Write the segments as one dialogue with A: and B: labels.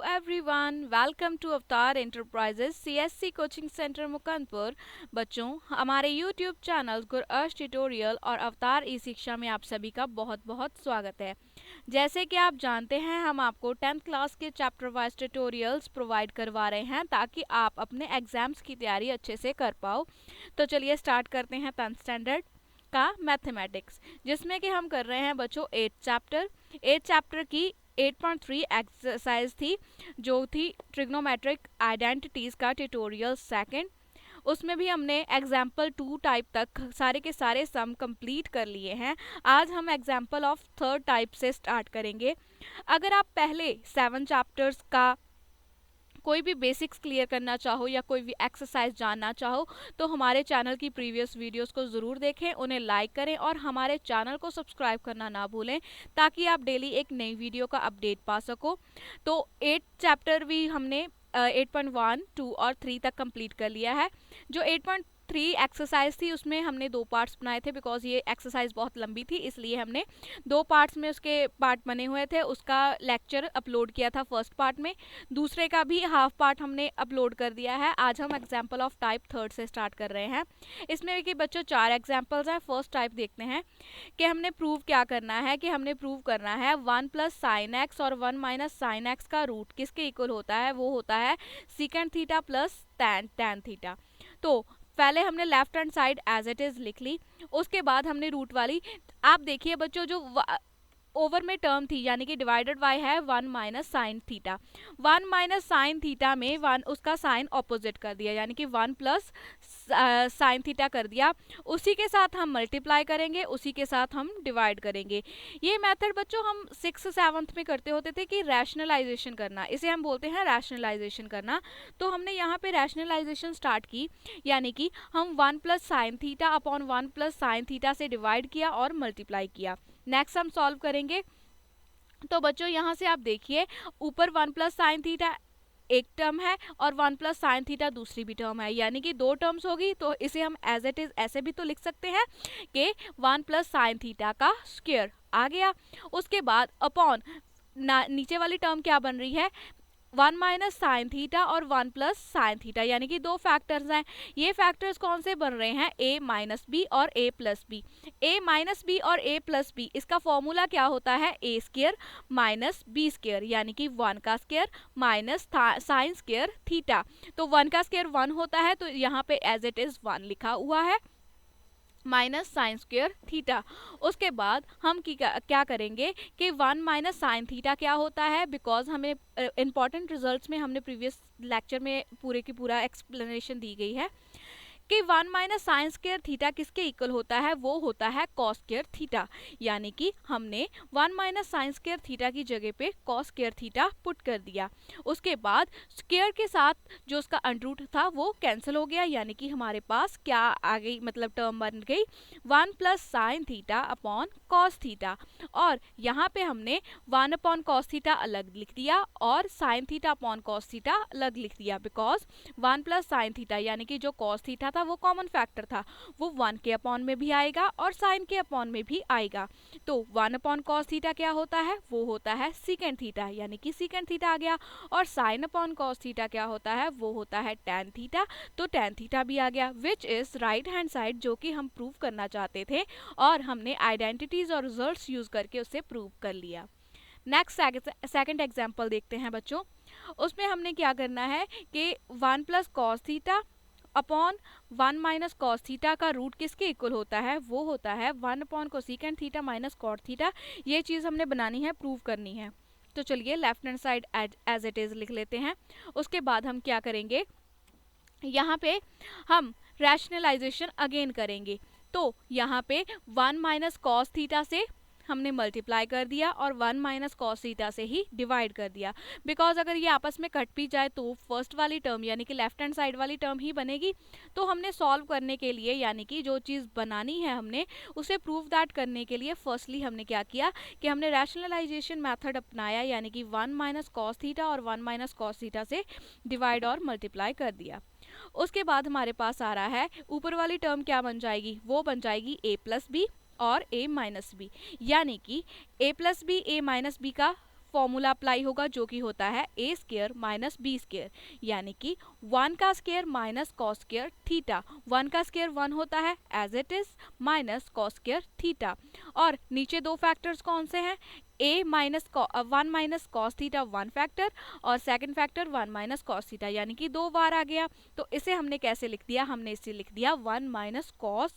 A: Everyone, welcome to Avatar enterprises CSC coaching centre Mukundpur. बच्चों, हमारे YouTube channel गुरअर्श tutorial और अवतार ई शिक्षा में आप सभी का बहुत बहुत स्वागत है। जैसे कि आप जानते हैं, हम आपको 10th क्लास के चैप्टर वाइज ट्यूटोरियल्स प्रोवाइड करवा रहे हैं ताकि आप अपने एग्जाम्स की तैयारी अच्छे से कर पाओ। तो चलिए स्टार्ट करते हैं 10th स्टैंडर्ड का मैथमेटिक्स, जिसमें कि हम कर रहे हैं बच्चों 8th चैप्टर की 8.3 एक्सरसाइज थी, जो थी ट्रिग्नोमेट्रिक आइडेंटिटीज का ट्यूटोरियल सेकंड। उसमें भी हमने एग्जाम्पल 2 टाइप तक सारे के सारे सम कंप्लीट कर लिए हैं। आज हम एग्जाम्पल ऑफ थर्ड टाइप से स्टार्ट करेंगे। अगर आप पहले 7 चैप्टर्स का कोई भी बेसिक्स क्लियर करना चाहो या कोई भी एक्सरसाइज जानना चाहो तो हमारे चैनल की प्रीवियस वीडियोस को ज़रूर देखें, उन्हें लाइक करें और हमारे चैनल को सब्सक्राइब करना ना भूलें ताकि आप डेली एक नई वीडियो का अपडेट पा सको। तो 8 चैप्टर भी हमने 8.1, 2 और 3 तक कंप्लीट कर लिया है। जो 8.3 एक्सरसाइज थी उसमें हमने 2 पार्ट्स बनाए थे, बिकॉज ये एक्सरसाइज बहुत लंबी थी, इसलिए हमने 2 पार्ट्स में उसके पार्ट बने हुए थे। उसका लेक्चर अपलोड किया था फर्स्ट पार्ट में, दूसरे का भी हाफ पार्ट हमने अपलोड कर दिया है। आज हम एग्जाम्पल ऑफ टाइप थर्ड से स्टार्ट कर रहे हैं। इसमें कि बच्चों 4 एग्जाम्पल्स हैं। फर्स्ट टाइप देखते हैं कि हमने प्रूव क्या करना है। कि हमने प्रूव करना है 1 प्लस साइन एक्स और 1 माइनस साइन एक्स का रूट किसके इक्वल होता है। वो होता है secant theta plus tan theta. तो पहले हमने left hand side as it is लिख ली, उसके बाद हमने रूट वाली, आप देखिए बच्चों जो ओवर में टर्म थी यानी कि डिवाइडेड बाय है 1 minus sine theta. 1 minus sine theta में 1 उसका साइन ऑपोजिट कर दिया यानी कि 1 प्लस साइन थीटा कर दिया। उसी के साथ हम मल्टीप्लाई करेंगे, उसी के साथ हम डिवाइड करेंगे। ये मेथड बच्चों हम 6th-7th में करते होते थे कि रैशनलाइजेशन करना, इसे हम बोलते हैं रैशनलाइजेशन करना। तो हमने यहाँ पे रैशनलाइजेशन स्टार्ट की, यानी कि हम 1 plus sine theta upon 1 plus sine theta से डिवाइड किया और मल्टीप्लाई किया। नेक्स्ट हम सॉल्व करेंगे। तो बच्चों यहाँ से आप देखिए, ऊपर 1 प्लस साइन थीटा एक टर्म है और 1 प्लस साइन थीटा दूसरी भी टर्म है, यानी कि 2 टर्म्स होगी। तो इसे हम एज इट इज ऐसे भी तो लिख सकते हैं कि 1 प्लस साइन थीटा का स्क्वायर आ गया। उसके बाद अपॉन नीचे वाली टर्म क्या बन रही है, 1 माइनस साइन थीटा और 1 प्लस साइन थीटा, यानी कि 2 फैक्टर्स हैं। ये फैक्टर्स कौन से बन रहे हैं, a माइनस बी और a plus B. a minus B और a प्लस बी, इसका फॉर्मूला क्या होता है, a square minus b square, यानी कि 1 का square minus sine square theta. तो 1 का स्क्वायर 1 होता है, तो यहाँ पे एज इट इज 1 लिखा हुआ है माइनस साइन स्क्वायर थीटा। उसके बाद हम क्या करेंगे कि 1 माइनस साइन थीटा क्या होता है, बिकॉज हमें इंपॉर्टेंट रिजल्ट्स में हमने प्रीवियस लेक्चर में पूरे की पूरा एक्सप्लेनेशन दी गई है कि 1 माइनस साइन स्क्वायर थीटा किसके इक्वल होता है, वो होता है कॉस स्क्वायर थीटा। यानी कि हमने 1 माइनस साइन स्क्वायर थीटा की जगह पे कॉस स्क्वायर थीटा पुट कर दिया। उसके बाद स्क्वायर के साथ जो उसका अंडरूट था वो कैंसिल हो गया, यानी कि हमारे पास क्या आ गई, मतलब टर्म बन गई 1 plus sine theta upon cos theta. और यहाँ पे हमने 1 अपॉन कॉस थीटा अलग लिख दिया और sine theta upon cos theta अलग लिख दिया, बिकॉज 1 प्लस साइन थीटा यानी कि जो कॉस थीटा था वो कॉमन फैक्टर था, वो 1 के अपॉन में भी आएगा और साइन के अपॉन में भी आएगा। तो 1 अपॉन कॉस थीटा क्या होता है, वो होता है सीकेंड थीटा, यानी कि सीकेंड थीटा आ गया। और साइन अपॉन कॉस थीटा क्या होता है, वो होता है टैन थीटा, तो टैन थीटा भी आ गया, which is right hand side, जो कि हम प्रूव करना चाहते थे और हमने आइडेंटिटीज और रिजल्ट्स यूज करके उसे प्रूव कर लिया। नेक्स्ट सेकंड एग्जांपल देखते हैं बच्चों। उसमें हमने क्या करना है कि 1 plus cos theta upon 1 minus cos theta का रूट किसके इक्वल होता है, वो होता है 1 upon cosecant theta minus cot theta. ये चीज़ हमने बनानी है, प्रूव करनी है। तो चलिए left hand side as it is लिख लेते हैं। उसके बाद हम क्या करेंगे, यहाँ पे हम रैशनलाइजेशन अगेन करेंगे। तो यहाँ पे 1 माइनस कॉस थीटा से हमने मल्टीप्लाई कर दिया और 1 माइनस कॉस थीटा से ही डिवाइड कर दिया, बिकॉज अगर ये आपस में कट भी जाए तो फर्स्ट वाली टर्म यानी कि लेफ्ट हैंड साइड वाली टर्म ही बनेगी। तो हमने सॉल्व करने के लिए, यानी कि जो चीज़ बनानी है हमने उसे प्रूव दैट करने के लिए, फर्स्टली हमने क्या किया कि हमने रैशनलाइजेशन मेथड अपनाया, यानी कि 1 माइनस कॉस थीटा और 1 माइनस कॉस थीटा से डिवाइड और मल्टीप्लाई कर दिया। उसके बाद हमारे पास आ रहा है ऊपर वाली टर्म क्या बन जाएगी, वो बन जाएगी a प्लस बी और a माइनस बी, यानी कि a plus B a minus B का फॉर्मूला अप्लाई होगा जो कि होता है a square minus b square, यानी कि 1 का square minus cos square theta. 1 का स्क्वायर 1 होता है as it is minus cos square theta. और नीचे दो फैक्टर्स कौन से हैं, a minus 1 minus cos theta 1 factor और second factor 1 minus cos theta, यानी कि 2 बार आ गया। तो इसे हमने कैसे लिख दिया, हमने इसे लिख दिया 1 माइनस कॉस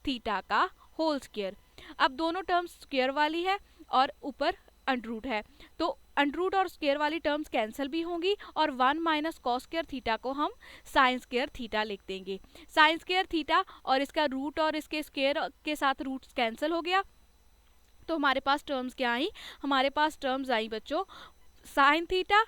A: थीटा का होल स्क्वायर। अब दोनों टर्म्स स्क्वायर वाली है और ऊपर अंडरूट है, तो अंडरूट और स्क्वायर वाली टर्म्स कैंसिल भी होंगी और 1 माइनस कॉस स्क्वायर थीटा को हम साइन स्क्वायर थीटा लिख देंगे। साइन स्क्वायर थीटा और इसका रूट और इसके स्क्वायर के साथ रूट्स कैंसिल हो गया, तो हमारे पास टर्म्स क्या आई, हमारे पास टर्म्स आई बच्चों sine theta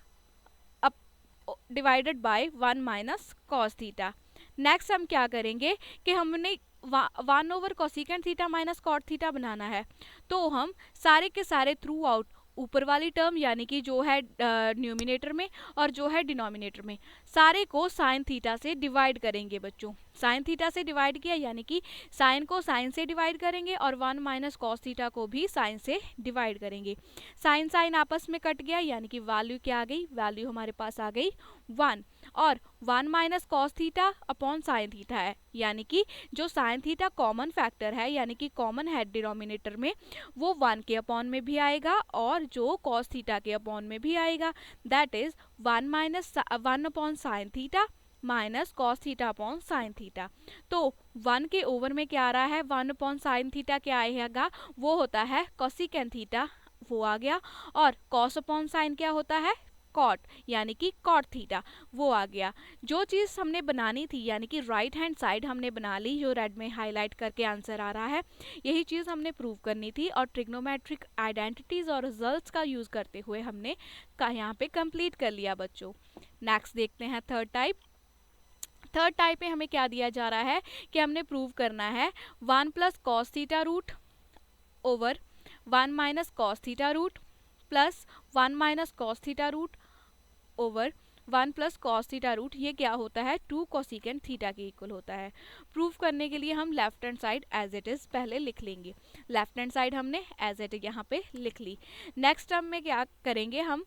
A: divided by 1 minus cos theta. Next हम क्या करेंगे कि हमने 1 over cosecant theta minus cot theta बनाना है, तो हम सारे के सारे थ्रू आउट ऊपर वाली टर्म यानी कि जो है न्यूमिनेटर में और जो है डिनोमिनेटर में, सारे को साइन थीटा से डिवाइड करेंगे बच्चों। साइन थीटा से डिवाइड किया यानी कि साइन को साइन से डिवाइड करेंगे और 1 माइनस कॉस थीटा को भी साइन से डिवाइड करेंगे। साइन साइन आपस में कट गया यानी कि वैल्यू क्या आ गई, वैल्यू हमारे पास आ गई 1। और 1 minus cos theta upon sine theta है, यानी कि जो साइन थीटा कॉमन फैक्टर है यानी कि कॉमन है डिनोमिनेटर में, वो 1 के अपॉन में भी आएगा और जो कॉस थीटा के अपॉन में भी आएगा। That is 1 minus 1 upon sine theta minus cos theta upon sine theta. तो 1 के ओवर में क्या आ रहा है, 1 अपॉन साइन थीटा क्या आएगा, वो होता है कोसिकेंट थीटा, वो आ गया। और कॉस अपॉन साइन क्या होता है, कॉट, यानी कि कॉट थीटा, वो आ गया। जो चीज़ हमने बनानी थी यानी कि राइट हैंड साइड हमने बना ली, जो रेड में हाईलाइट करके आंसर आ रहा है, यही चीज़ हमने प्रूव करनी थी और ट्रिग्नोमेट्रिक आइडेंटिटीज और रिजल्ट्स का यूज़ करते हुए हमने यहाँ पे कंप्लीट कर लिया बच्चों। नेक्स्ट देखते हैं थर्ड टाइप। थर्ड टाइप में हमें क्या दिया जा रहा है कि हमने प्रूव करना है 1 plus cos theta root over 1 minus cos theta root plus 1 minus cos theta root over 1 plus cos theta root, ये क्या होता है 2 कोसिकेंट थीटा के इक्वल होता है। प्रूफ करने के लिए हम left hand side as it is पहले लिख लेंगे। लेफ्ट हैंड साइड हमने एज इट यहाँ पे लिख ली। नेक्स्ट स्टेप में क्या करेंगे हम,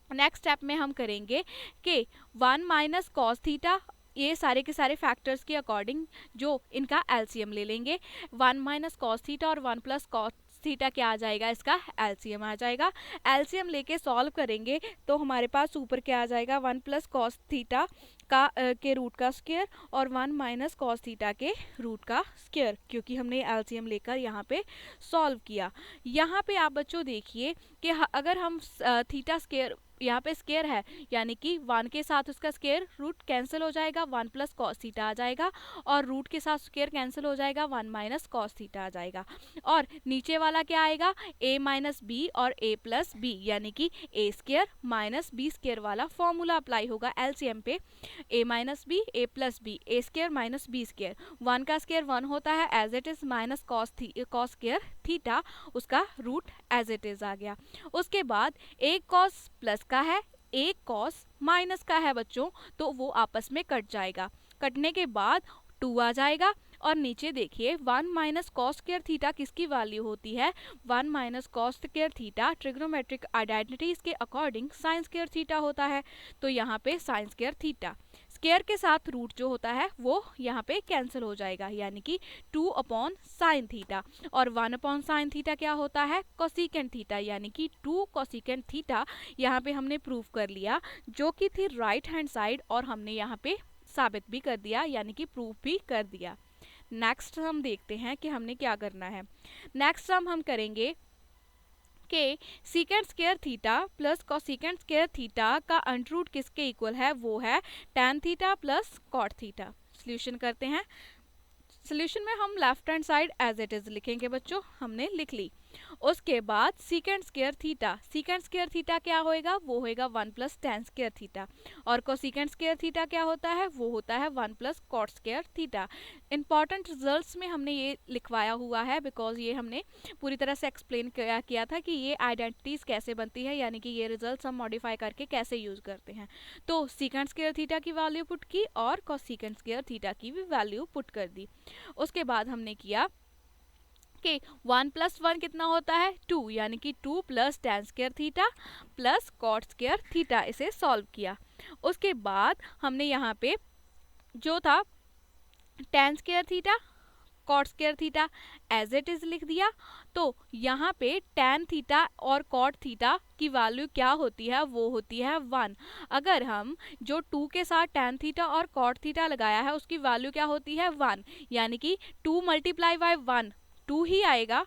A: नेक्स्ट स्टेप में हम करेंगे कि 1 माइनस कॉस थीटा, ये सारे के सारे फैक्टर्स के अकॉर्डिंग जो इनका एलसीएम ले लेंगे। 1 माइनस कॉस थीटा और 1 प्लस कॉस थीटा क्या आ जाएगा, इसका एलसीएम आ जाएगा। एलसीएम लेके सॉल्व करेंगे तो हमारे पास ऊपर क्या आ जाएगा, 1 प्लस कॉस थीटा का के रूट का स्क्वायर और 1 माइनस कॉस थीटा के रूट का स्क्वायर, क्योंकि हमने एलसीएम लेकर यहाँ पे सॉल्व किया। यहाँ पे आप बच्चों देखिए कि अगर हम थीटा स्क्वायर, यहाँ पे स्क्वायर है यानी कि 1 के साथ उसका स्क्वायर रूट कैंसिल हो जाएगा, 1 प्लस कॉस थीटा आ जाएगा और रूट के साथ स्क्वायर कैंसिल हो जाएगा, 1 माइनस कॉस थीटा आ जाएगा। और नीचे वाला क्या आएगा, a माइनस बी और a प्लस बी, यानी कि a square minus B square वाला फॉर्मूला अप्लाई होगा एलसीएम पे। a minus B a plus B, a square minus B square, 1 का स्क्वायर 1 होता है as it is minus cos square theta, उसका रूट एज इट इज आ गया। उसके बाद एक कॉस प्लस का है, एक कॉस माइनस का है बच्चों, तो वो आपस में कट जाएगा। कटने के बाद 2 आ जाएगा और नीचे देखिए 1 माइनस कॉस स्क्वायर थीटा किसकी वैल्यू होती है, 1 minus cos square theta trigonometric identities के अकॉर्डिंग साइन स्क्वायर थीटा होता है। तो यहाँ पे साइन स्क्वायर थीटा, स्क्वायर के साथ रूट जो होता है वो यहाँ पे कैंसिल हो जाएगा, यानी कि 2 अपॉन साइन थीटा और 1 अपॉन साइन थीटा क्या होता है, कोसिकेंट थीटा, यानी कि 2 कोसिकेंट थीटा यहाँ पे हमने प्रूव कर लिया, जो कि थी राइट हैंड साइड, और हमने यहाँ पे साबित भी कर दिया यानी कि प्रूव भी कर दिया। नेक्स्ट हम देखते हैं कि हमने क्या करना है। नेक्स्ट हम करेंगे कि secant square theta plus cosecant square theta का अंडररूट किसके इक्वल है, वो है tan theta plus cot theta. Solution करते हैं। सॉल्यूशन में हम left hand side as it is लिखेंगे बच्चों, हमने लिख ली। उसके बाद secant square theta, secant square theta क्या होएगा, वो होएगा 1 प्लस tan स्क्वायर थीटा, और कोसिकेंट स्क्वायर थीटा क्या होता है, वो होता है 1 plus cot square theta. Important results में हमने ये लिखवाया हुआ है बिकॉज ये हमने पूरी तरह से एक्सप्लेन किया था कि ये आइडेंटिटीज कैसे बनती है, यानी कि ये रिजल्ट्स हम मॉडिफाई करके कैसे यूज करते हैं। तो सीकेंट स्क्वायर थीटा की वैल्यू पुट की और कोसिकेंट स्क्वायर थीटा की भी वैल्यू पुट कर दी। उसके बाद हमने किया कि ओके 1 प्लस 1 कितना होता है 2, यानी कि 2 plus tan square theta plus cot square theta, इसे सॉल्व किया। उसके बाद हमने यहाँ पे जो था tan square theta cot square theta as it is लिख दिया। तो यहाँ पे tan थीटा और cot थीटा की वैल्यू क्या होती है, वो होती है 1। अगर हम जो 2 के साथ tan थीटा और cot थीटा लगाया है उसकी वैल्यू क्या होती है 1, यानी कि 2 मल्टीप्लाई बाय 1 2 ही आएगा,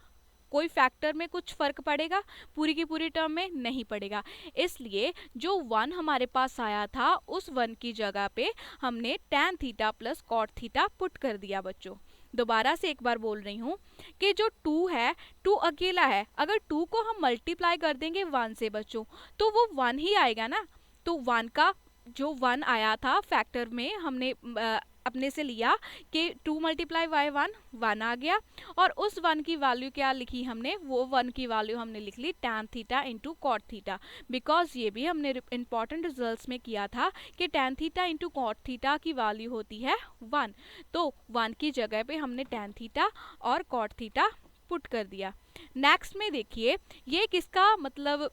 A: कोई फैक्टर में कुछ फर्क पड़ेगा, पूरी की पूरी टर्म में नहीं पड़ेगा। इसलिए जो 1 हमारे पास आया था उस 1 की जगह पे हमने tan theta plus cot theta put कर दिया बच्चों। दोबारा से एक बार बोल रही हूँ कि जो 2 है 2 अकेला है, अगर 2 को हम मल्टीप्लाई कर देंगे 1 से बच्चों तो वो 1 ही आएगा ना। तो 1 का जो 1 आया था फैक्टर में हमने अपने से लिया कि 2 मल्टीप्लाई बाय 1 1 आ गया, और उस 1 की वैल्यू क्या लिखी हमने, वो 1 की वैल्यू हमने लिख ली tan theta into cot theta, because ये भी हमने इंपॉर्टेंट रिजल्ट्स में किया था कि tan theta into cot theta की वैल्यू होती है 1। तो 1 की जगह पे हमने tan थीटा और कॉट थीटा पुट कर दिया। नेक्स्ट में देखिए ये किसका मतलब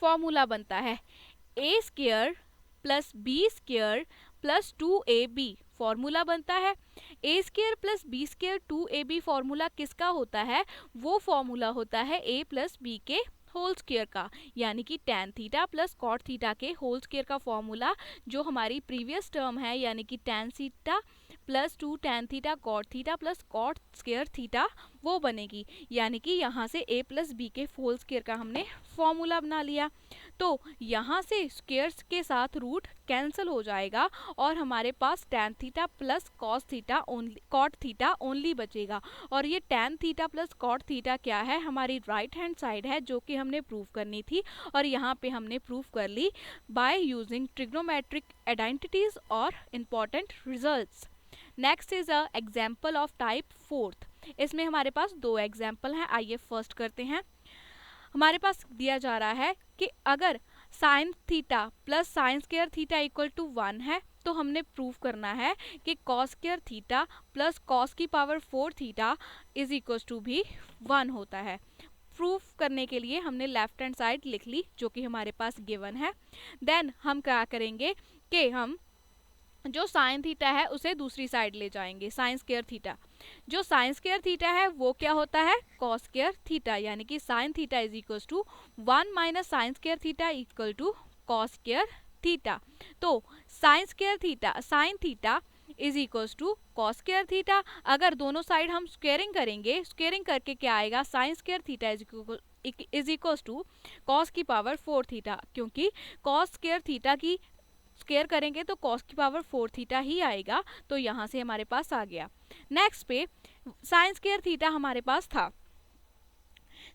A: फॉर्मूला बनता है, A square plus B square plus 2ab formula बनता है। A square plus B square 2ab formula किसका होता है, वो फॉर्मूला होता है a प्लस बी के होल स्क्वायर का, यानी कि tan theta plus cot theta के होल स्क्वायर का फॉर्मूला जो हमारी प्रीवियस टर्म है, यानी कि tan theta plus 2 tan theta cot theta plus cot square theta वो बनेगी, यानी कि यहाँ से a प्लस बी के होल स्क्वायर का हमने फॉर्मूला बना लिया। तो यहाँ से स्क्वायर्स के साथ रूट कैंसिल हो जाएगा और हमारे पास tan theta plus cos theta only cot theta only बचेगा, और ये tan theta plus cot theta क्या है, हमारी राइट हैंड साइड है जो कि हमने प्रूव करनी थी, और यहाँ पे हमने प्रूव कर ली बाय यूजिंग ट्रिग्नोमेट्रिक आइडेंटिटीज और important results. Next is a example of type 4th। इसमें हमारे पास 2 एग्जाम्पल हैं, आइए फर्स्ट करते हैं। हमारे पास दिया जा रहा है कि अगर sine theta plus sine square theta equal to 1 है तो हमने प्रूव करना है कि cos square theta plus cos की power 4 theta is equal to भी 1 होता है। प्रूफ करने के लिए हमने लेफ्ट हैंड साइड लिख ली जो कि हमारे पास गिवन है। देन हम क्या करेंगे कि हम जो साइन थीटा है उसे दूसरी साइड ले जाएंगे, साइन स्क्वायर थीटा। जो साइन स्क्वायर थीटा है वो क्या होता है कॉस स्क्वायर थीटा, यानी कि sine theta is equal to 1 minus sine square theta equal to cos square theta. तो sine square theta sine theta is equal to cos square theta. अगर दोनों साइड हम स्क्वेयरिंग करेंगे, स्क्वेयरिंग करके क्या आएगा, sine square theta is equal to cos की power 4 theta, क्योंकि कॉस स्क्वायर थीटा की स्क्वायर करेंगे तो कॉस की पावर 4 थीटा ही आएगा, तो यहाँ से हमारे पास आ गया। नेक्स्ट पे साइन स्क्वायर थीटा हमारे पास था,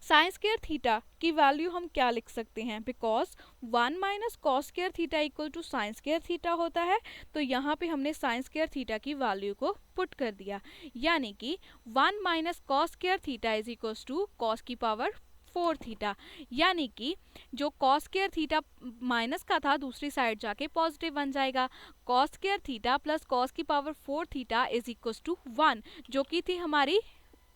A: साइन स्क्वायर थीटा की वैल्यू हम क्या लिख सकते हैं, because 1 minus cos square theta equal to sine square theta होता है, तो यहाँ पे हमने साइन स्क्वायर थीटा की वैल्यू को पुट कर दिया, यानी कि 1 minus cos square theta is equal to cos की पावर 4 थीटा, यानी कि जो कॉस स्क्वायर थीटा माइनस का था दूसरी साइड जाके पॉजिटिव बन जाएगा। Cos square theta plus cos की power 4 theta is equal to 1, जो कि थी हमारी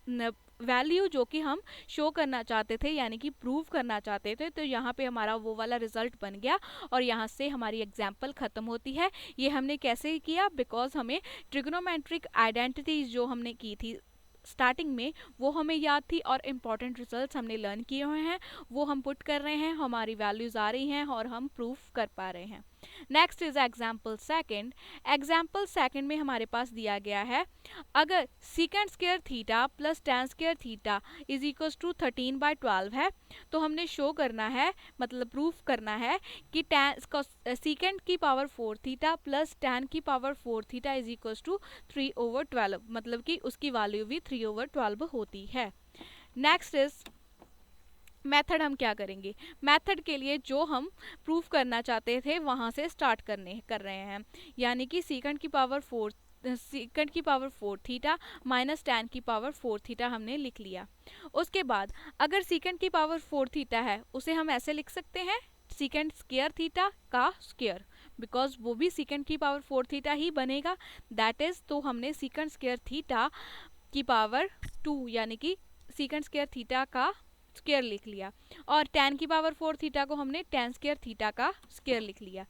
A: वैल्यू जो कि हम शो करना चाहते थे, यानी कि प्रूव करना चाहते थे। तो यहाँ पे हमारा वो वाला रिजल्ट बन गया और यहाँ से हमारी एग्जाम्पल ख़त्म होती है। ये हमने कैसे किया, बिकॉज हमें ट्रिग्नोमेट्रिक आइडेंटिटीज जो हमने की थी स्टार्टिंग में वो हमें याद थी, और इम्पॉर्टेंट रिजल्ट्स हमने लर्न किए हुए हैं वो हम पुट कर रहे हैं, हमारी वैल्यूज़ आ रही हैं और हम प्रूफ कर पा रहे हैं। Next is example second. Example second में हमारे पास दिया गया है, अगर secant square theta plus tan square theta is equal to 13/12 है, तो हमने शो करना है मतलब प्रूफ करना है कि सीकेंड की पावर 4 थीटा प्लस tan की power 4 theta is equal to 3/12, मतलब कि उसकी वैल्यू भी 3/12 होती है। Next is method. हम क्या करेंगे, मेथड के लिए जो हम प्रूफ करना चाहते थे वहाँ से स्टार्ट कर रहे हैं, यानी कि सीकेंड की पावर 4 थीटा माइनस tan की पावर 4 थीटा हमने लिख लिया। उसके बाद अगर सीकेंड की पावर 4 थीटा है उसे हम ऐसे लिख सकते हैं सीकेंड स्क्वायर थीटा का स्क्वायर, बिकॉज वो भी सीकेंड की पावर 4 थीटा ही बनेगा, दैट इज। तो हमने सीकेंड स्क्वायर थीटा की पावर 2 यानी कि सीकेंड स्क्वायर थीटा का स्क्वायर लिख लिया, और tan की पावर 4 थीटा को हमने tan स्क्वायर थीटा का स्क्वायर लिख लिया।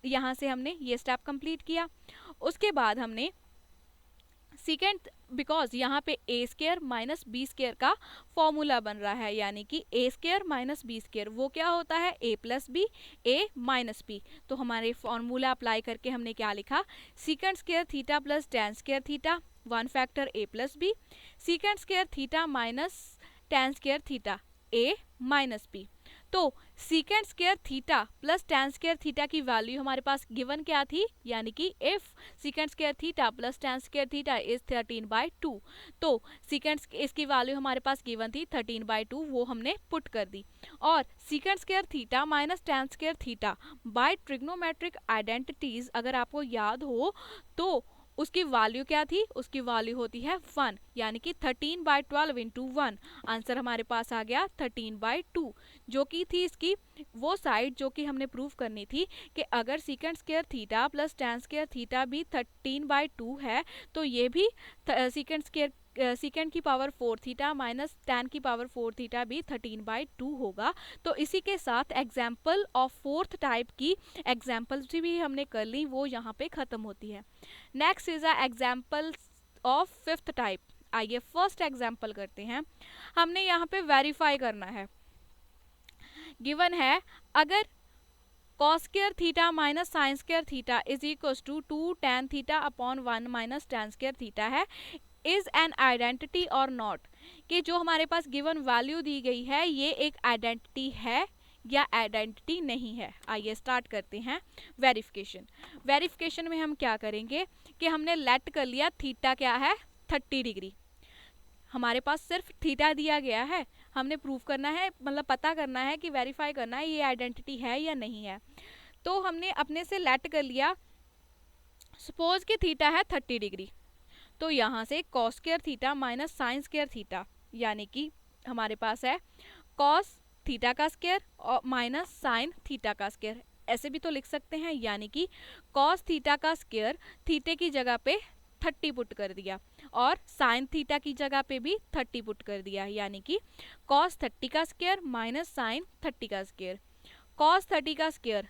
A: यहाँ से हमने ये स्टेप कंप्लीट किया। उसके बाद हमने सीकेंड, बिकॉज यहाँ पे A square minus B square का फॉर्मूला बन रहा है, यानी कि A square minus B square वो क्या होता है, A plus B, A minus B. तो हमारे फॉर्मूला अप्लाई करके हमने क्या लिखा, secant square theta plus tan square theta 1 factor A plus B, secant square theta minus tan square theta A minus B. तो secant square theta plus tan square theta की value हमारे पास given क्या थी, यानी कि if सीकेंड square theta plus tan square theta is 13/2, तो सीकेंड इसकी value हमारे पास गिवन थी 13/2, वो हमने पुट कर दी। और सीकेंड square theta minus tan square theta by trigonometric identities अगर आपको याद हो तो उसकी वैल्यू क्या थी, उसकी वैल्यू होती है 1, यानी कि 13/12 इंटू 1। आंसर हमारे पास आ गया 13/2, जो कि थी इसकी वो साइड जो कि हमने प्रूव करनी थी कि अगर secant square theta plus tan square theta भी 13/2 है तो ये भी सीकेंड की पावर 4 थीटा माइनस tan की पावर 4 थीटा भी 13/2 होगा। तो इसी के साथ एग्जाम्पल ऑफ फोर्थ टाइप की एग्जाम्पल्स भी हमने कर ली, वो यहाँ पे ख़त्म होती है। Next is a example of fifth type. आइए फर्स्ट एग्जाम्पल करते हैं। हमने यहाँ पे वेरीफाई करना है, गिवन है अगर cos square theta minus sine square theta is equal to 2 tan theta upon 1 minus tan square theta है, इज एन आइडेंटिटी और नॉट, कि जो हमारे पास गिवन वैल्यू दी गई है ये एक आइडेंटिटी है या आइडेंटिटी नहीं है। आइए स्टार्ट करते हैं वेरिफिकेशन। वेरिफिकेशन में हम क्या करेंगे कि हमने लेट कर लिया थीटा क्या है 30 डिग्री, हमारे पास सिर्फ थीटा दिया गया है, हमने प्रूव करना है, मतलब पता करना है कि वेरीफाई करना है ये आइडेंटिटी है या नहीं है। तो हमने अपने से लेट कर लिया, सपोज कि थीटा है 30 डिग्री, तो यहाँ से cos square theta minus sine square theta, यानी कि हमारे पास है कॉस थीटा का स्क्वायर और माइनस साइन थीटा का स्क्वायर, ऐसे भी तो लिख सकते हैं, यानी कि कॉस थीटा का स्क्वायर थीटे की जगह पे 30 पुट कर दिया और साइन थीटा की जगह पे भी 30 पुट कर दिया, यानी कि कॉस 30 का स्क्वायर माइनस साइन 30 का स्क्वायर। कॉस 30 का स्क्वायर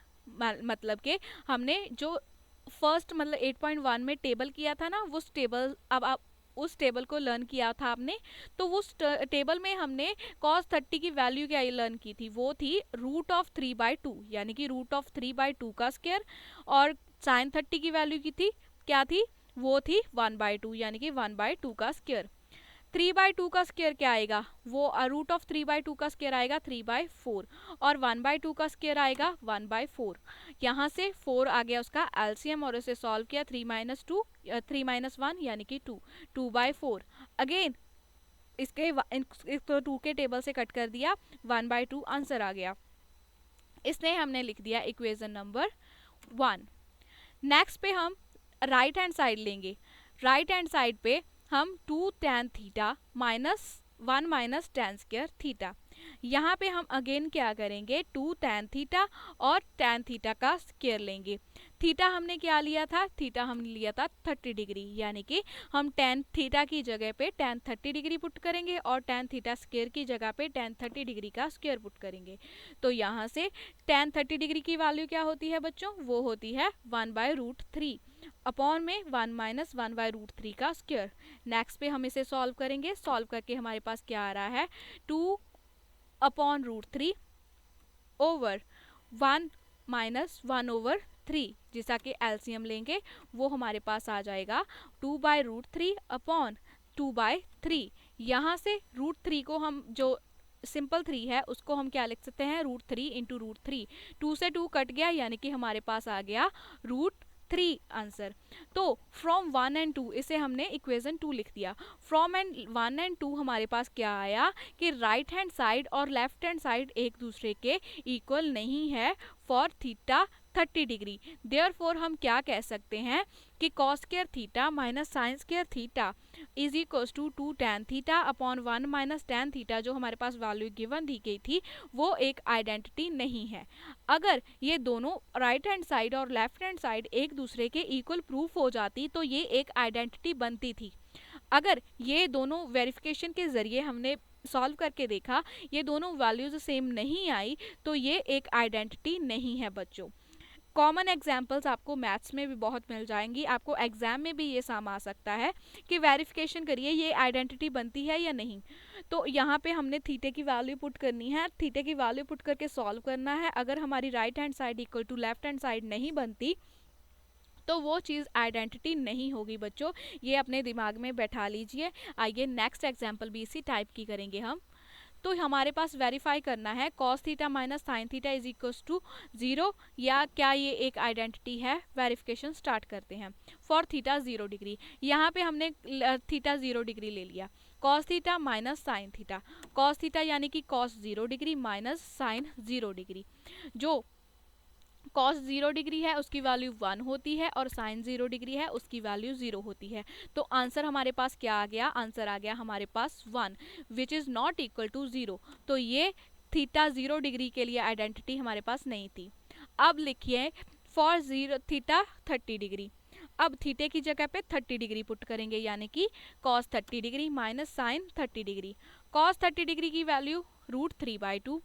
A: मतलब कि हमने जो फर्स्ट मतलब 8.1 में टेबल किया था ना, वो टेबल अब आप उस टेबल को लर्न किया था आपने, तो उस टेबल में हमने cos 30 की वैल्यू क्या लर्न की थी, वो थी √3/2, यानी कि √3/2 का स्क्वायर, और sin 30 की वैल्यू की थी क्या थी, वो थी 1/2, यानी कि 1/2 का स्क्वायर। 3/2 का स्क्वायर क्या आएगा, वो √3/2 का स्क्वायर आएगा 3/4, और 1/2 का स्क्वायर आएगा 1/4। यहाँ से 4 आ गया उसका एलसीएम और उसे सॉल्व किया, 3 - 1 यानी कि 2/4। अगेन इसको 2 के टेबल से कट कर दिया, 1/2 आंसर आ गया। इसने हमने लिख दिया इक्वेशन नंबर 1। नेक्स्ट पे हम राइट हैंड साइड लेंगे। राइट हैंड साइड पे हम 2 tan theta minus 1 minus tan square theta, यहाँ पे हम अगेन क्या करेंगे 2 tan थीटा और tan थीटा का स्क्वायर लेंगे। थीटा हमने क्या लिया था, थीटा हमने लिया था 30 डिग्री, यानी कि हम tan थीटा की जगह पे tan 30 डिग्री पुट करेंगे और tan थीटा स्क्वायर की जगह पे tan 30 डिग्री का स्क्वायर पुट करेंगे। तो यहाँ से tan 30 डिग्री की वैल्यू क्या होती है बच्चों, वो होती है 1/√3 अपॉन में 1 माइनस 1/√3 का स्क्वायर। नेक्स्ट पे हम इसे सॉल्व करेंगे, सॉल्व करके हमारे पास क्या आ रहा है 2/√3 ओवर 1 माइनस 1/3, जिसका कि एलसीएम लेंगे वो हमारे पास आ जाएगा 2/√3 अपॉन 2/3। यहाँ से √3 को हम जो सिंपल 3 है उसको हम क्या लिख सकते हैं, √3 इंटू √3, 2 से 2 कट गया, यानी कि हमारे पास आ गया √3 आंसर। तो फ्रॉम 1 एंड 2 इसे हमने इक्वेशन 2 लिख दिया। फ्रॉम 1 एंड 2 हमारे पास क्या आया कि राइट हैंड साइड और लेफ्ट हैंड साइड एक दूसरे के इक्वल नहीं है फॉर थीटा 30 डिग्री। देयरफॉर हम क्या कह सकते हैं कि cos square theta minus sine square theta is equal to 2 tan theta upon 1 minus tan theta, जो हमारे पास वैल्यू गिवन दी गई थी वो एक आइडेंटिटी नहीं है। अगर ये दोनों राइट हैंड साइड और लेफ्ट हैंड साइड एक दूसरे के इक्वल प्रूफ हो जाती तो ये एक आइडेंटिटी बनती थी। अगर ये दोनों वेरिफिकेशन के ज़रिए हमने सॉल्व करके देखा, ये दोनों वैल्यूज़ सेम नहीं आई, तो ये एक आइडेंटिटी नहीं है बच्चों। कॉमन एग्जाम्पल्स आपको मैथ्स में भी बहुत मिल जाएंगी, आपको एग्जाम में भी ये साम आ सकता है कि वेरिफिकेशन करिए ये आइडेंटिटी बनती है या नहीं। तो यहाँ पे हमने थीटे की वैल्यू पुट करनी है, थीटे की वैल्यू पुट करके सॉल्व करना है। अगर हमारी right hand side equal to left hand side नहीं बनती तो वो चीज़ आइडेंटिटी नहीं होगी बच्चों, ये अपने दिमाग में बैठा लीजिए। आइए नेक्स्ट एग्जाम्पल भी इसी टाइप की करेंगे हम। तो हमारे पास वेरीफाई करना है cos theta minus sine theta is equals to 0, या क्या ये एक आइडेंटिटी है। वेरिफिकेशन स्टार्ट करते हैं। फॉर थीटा 0 डिग्री, यहाँ पे हमने थीटा 0 डिग्री ले लिया। Cos theta minus sine theta, cos theta यानी कि cos 0 degree minus sine 0 degree. जो कॉस 0 डिग्री है उसकी वैल्यू 1 होती है और साइन 0 डिग्री है उसकी वैल्यू 0 होती है। तो आंसर हमारे पास क्या आ गया, आंसर आ गया हमारे पास 1 which is not equal to 0। तो ये थीटा 0 डिग्री के लिए आइडेंटिटी हमारे पास नहीं थी। अब लिखिए फॉर थीटा 30 डिग्री। अब थीटे की जगह पे 30 डिग्री पुट करेंगे, यानी कि cos 30 degree minus sine 30 degree. Cos 30 degree की वैल्यू √3/2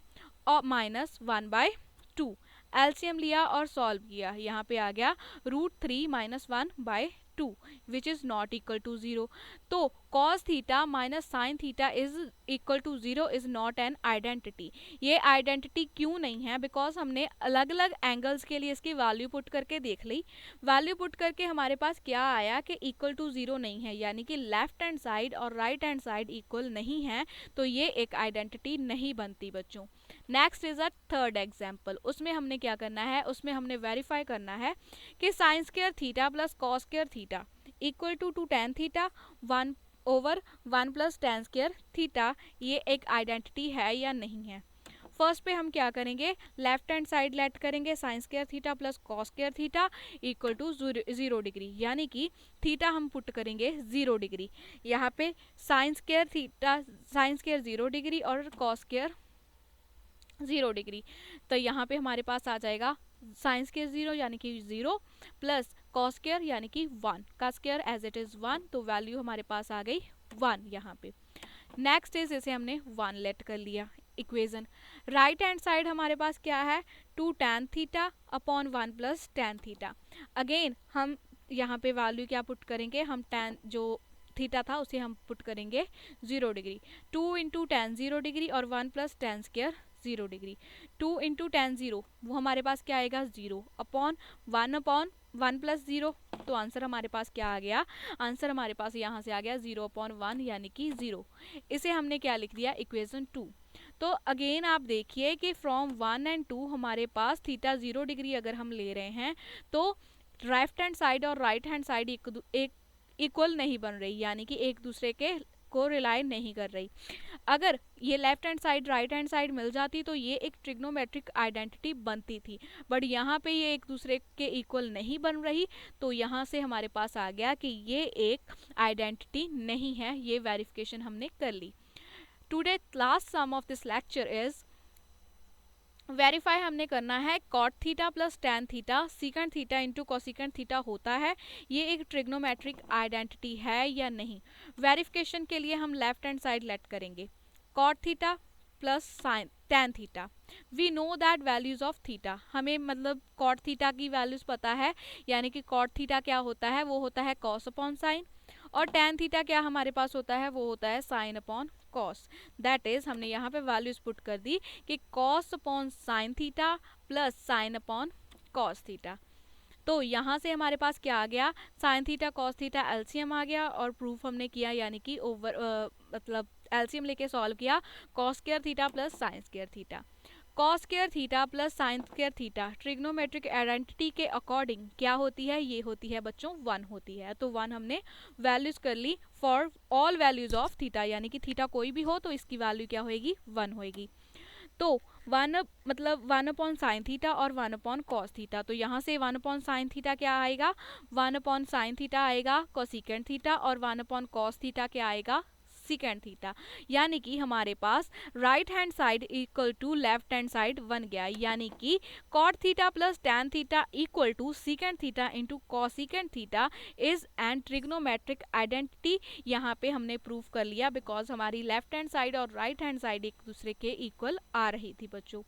A: और माइनस 1/2। एलसीएम लिया और सॉल्व किया, यहाँ पे आ गया √3 minus 1/2 which is not equal to 0। तो cos theta minus sine theta is equal to 0 is not an identity. ये आइडेंटिटी क्यों नहीं है, बिकॉज हमने अलग अलग एंगल्स के लिए इसकी वैल्यू पुट करके देख ली। वैल्यू पुट करके हमारे पास क्या आया कि इक्वल टू 0 नहीं है, यानी कि लेफ्ट हैंड साइड और राइट हैंड साइड इक्वल नहीं है, तो ये एक आइडेंटिटी नहीं बनती बच्चों। Next is a third example. उसमें हमने क्या करना है, उसमें हमने वेरीफाई करना है कि sine square theta plus cos square theta equal to tan theta 1/1 plus tan square theta, ये एक आइडेंटिटी है या नहीं है। फर्स्ट पे हम क्या करेंगे, लेफ्ट हैंड साइड लेट करेंगे sine square theta plus cos square theta equal to 0 degree, यानी कि थीटा हम पुट करेंगे 0 डिग्री। यहाँ पे sign square theta sine square 0 degree और कॉस स्क्वायर 0 डिग्री। तो यहाँ पे हमारे पास आ जाएगा साइन स्क्वायर 0 यानी कि 0 प्लस कॉस स्क्वायर यानी कि 1 का स्क्वायर एज इट इज़ 1, तो वैल्यू हमारे पास आ गई 1 यहाँ पे। नेक्स्ट इज इसे हमने 1 लेट कर लिया इक्वेशन। राइट हैंड साइड हमारे पास क्या है, 2 tan theta upon 1 plus tan theta. Again हम यहाँ पे वैल्यू क्या पुट करेंगे, हम tan जो थीटा था उसे हम पुट करेंगे 0 डिग्री। 2 इंटू tan 0 डिग्री और 1 plus tan square 0 degree. 2 into tan 0 वो हमारे पास क्या आएगा 0 अपॉन 1 प्लस 0। तो आंसर हमारे पास क्या आ गया, आंसर हमारे पास यहाँ से आ गया 0/1 यानी कि 0। इसे हमने क्या लिख दिया, इक्वेशन 2। तो अगेन आप देखिए कि फ्रॉम 1 एंड 2 हमारे पास थीटा 0 डिग्री अगर हम ले रहे हैं तो लेफ्ट हैंड साइड और राइट हैंड साइड एक इक्वल नहीं बन रही, यानी कि एक दूसरे के को रिलाई नहीं कर रही। अगर ये left hand side right hand side मिल जाती तो ये एक ट्रिग्नोमेट्रिक आइडेंटिटी बनती थी, बट यहाँ पे ये एक दूसरे के इक्वल नहीं बन रही, तो यहाँ से हमारे पास आ गया कि ये एक आइडेंटिटी नहीं है। ये वेरिफिकेशन हमने कर ली। Today last sum of this lecture is verify हमने करना है cot theta plus tan theta secant theta into cosecant theta होता है, ये एक ट्रिग्नोमेट्रिक आइडेंटिटी है या नहीं। वेरिफिकेशन के लिए हम लेफ्ट हैंड साइड लेट करेंगे cot theta plus sine tan theta. We know that values of theta, हमें मतलब कॉट थीटा की वैल्यूज पता है, यानी कि कॉट थीटा क्या होता है, वो होता है कॉस अपॉन साइन, और टैन थीटा क्या हमारे पास होता है, वो होता है sine upon cos. That is हमने यहाँ पे वैल्यूज पुट कर दी कि cos upon sine theta plus sine upon cos theta. तो यहाँ से हमारे पास क्या आ गया, sine theta cos theta LCM आ गया और प्रूफ हमने किया, यानी कि ओवर मतलब एलसीएम लेके सॉल्व किया cos square theta plus sine square theta. Cos square theta plus sine square theta trigonometric identity के अकॉर्डिंग क्या होती है, ये होती है बच्चों 1 होती है। तो 1 हमने वैल्यूज कर ली for all values of theta, यानी कि थीटा कोई भी हो तो इसकी वैल्यू क्या होएगी 1 होएगी। तो 1 मतलब 1 अपॉन साइन थीटा और 1 अपॉन कॉस थीटा, तो यहाँ से 1 अपॉन साइन थीटा क्या आएगा, 1 अपॉन साइन थीटा आएगा कोसिकेंट थीटा, और 1 अपॉन कॉस थीटा क्या आएगा सीकेंड थीटा, यानी कि हमारे पास right hand side equal to left hand side बन गया, यानी कि cot theta plus tan theta equal to secant theta into cosecant theta is an trigonometric identity. यहाँ पे हमने प्रूव कर लिया बिकॉज हमारी लेफ्ट हैंड साइड और राइट हैंड साइड एक दूसरे के इक्वल आ रही थी बच्चों।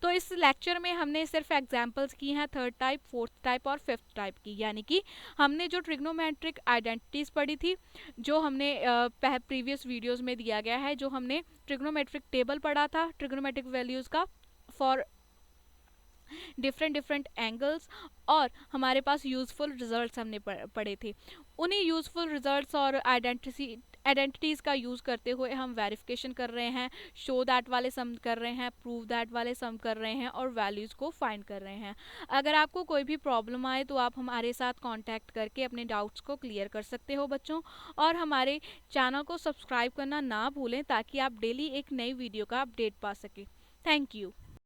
A: तो इस लेक्चर में हमने सिर्फ एग्जांपल्स की हैं थर्ड टाइप, फोर्थ टाइप और फिफ्थ टाइप की, यानी कि हमने जो ट्रिग्नोमेट्रिक आइडेंटिटीज पढ़ी थी, जो हमने प्रीवियस वीडियोस में दिया गया है, जो हमने ट्रिग्नोमेट्रिक टेबल पढ़ा था ट्रिग्नोमेट्रिक वैल्यूज का फॉर डिफरेंट एंगल्स, और हमारे पास यूजफुल रिजल्ट्स हमने पढ़े थे। उन्हीं यूजफुल रिजल्ट्स और आइडेंटिटीज़ का यूज़ करते हुए हम वेरिफिकेशन कर रहे हैं, शो दैट वाले सम कर रहे हैं, प्रूव दैट वाले सम कर रहे हैं और वैल्यूज़ को फाइंड कर रहे हैं। अगर आपको कोई भी प्रॉब्लम आए तो आप हमारे साथ कांटेक्ट करके अपने डाउट्स को क्लियर कर सकते हो बच्चों, और हमारे चैनल को सब्सक्राइब करना ना भूलें ताकि आप डेली एक नई वीडियो का अपडेट पा सकें। Thank you.